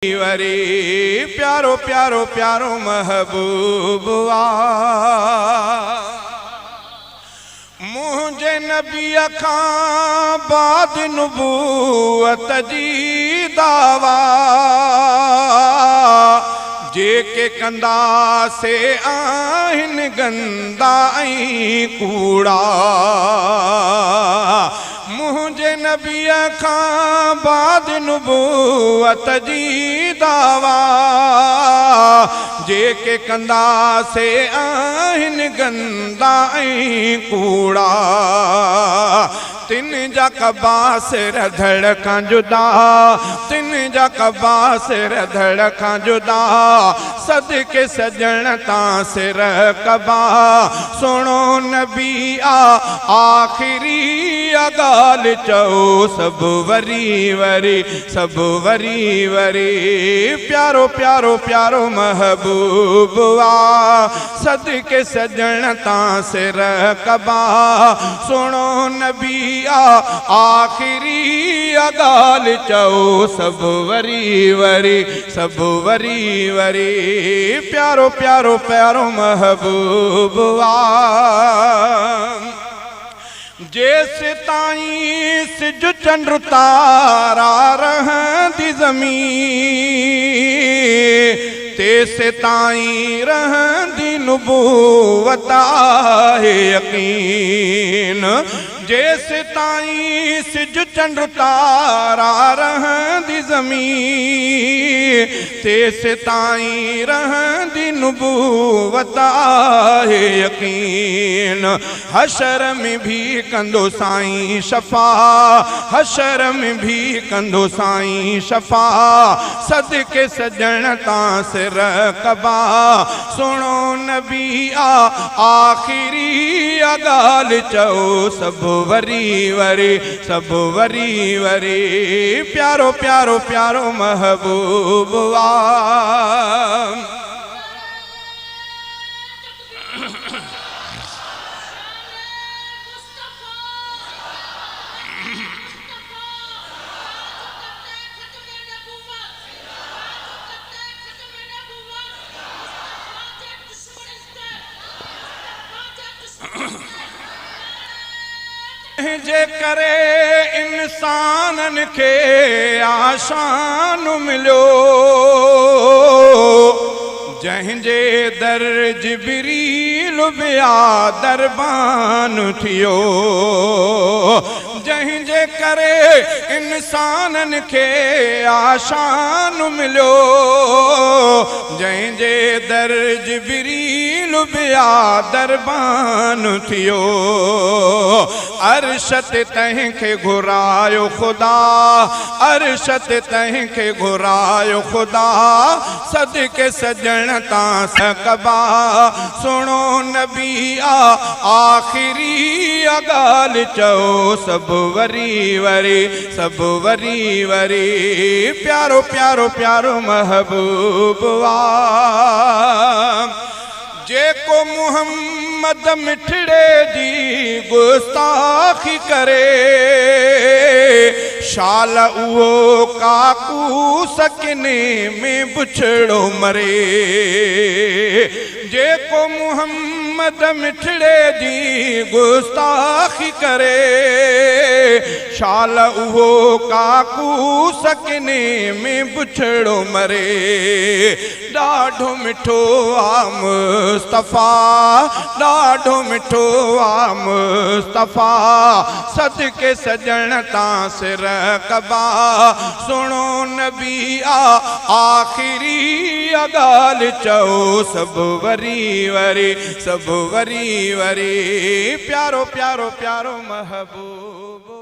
वरी प्यारो प्यारो प्यारो महबूबा मुझे नबी खां बाद नबूवत जी दावा जेके कंदा से आहिन गंदा ऐं कूड़ा मुझे नबी खां बाद नबूवत जी दावा जेके कंदा से आहिन गंदा ऐं कूड़ा तिन जा कबास रधड़ खां जुदा तिन जा कबास रधड़ खां जुदा सदके सजण तां सिर कबा सुनो नबी आखिरी गाल चओ सब वरी वरी सब वरी वरी प्यारो प्यारो प्यारो महबूबा सदके सजण तां सिर कबा सुनो नबी आखिरी गाल चओ सब वरी वरी सब वरी वरी प्यारो प्यारो प्यारो महबूबा जैसे ताईं सिज चंद्र तारा रहंदी ज़मीं तेसे ताईं रहंदी नबूवत आहे यकीन जैसे ताईं सिज चंद्र तारा रहंदी ज़मीं तेसे ताईं रहंदी नबूवत आहे यकीन हशर में भी कंदो साईं शफा हशर में भी कंदो साईं शफा सदके सजण तां सिर कबा सुनो नबी आखिरी गाल चओ सब वरी वरी सब वरी वरी प्यारो प्यारो प्यारो महबूबा जे करे इंसानन के आशान मिलो जंहिंजे दर जिबरील बिया दरबान थियो जंहिंजे करे इंसानन के आशान मिलो जंहिंजे दर जिबरील बिया दरबान थियो अरशत तंहिंखे घुरायो खुदा अरशत तंहिंखे घुरायो खुदा सदके सजण तां सकबा सुनो नबी आखिरी गाल चओ सब वरी वरी सब वरी वरी प्यारो प्यारो प्यारो महबूबा जेको मुहम्मद मिठड़े जी गुस्ताखी करे शाल उहो काकू सकने में बुछड़ो मरे जेको मुहम्मद मिठड़े जी गुस्ताखी करे शाल उहो काकू सकने में बुछड़ो मरे ॾाढो मिठो आ मुस्तफ़ा ॾाढो मिठो आ मुस्तफ़ा सदके सजण तां सिर कबा सुनो नबी आखिरी गाल चओ सब वरी वरी सब वरी वरी प्यारो प्यारो प्यारो महबूब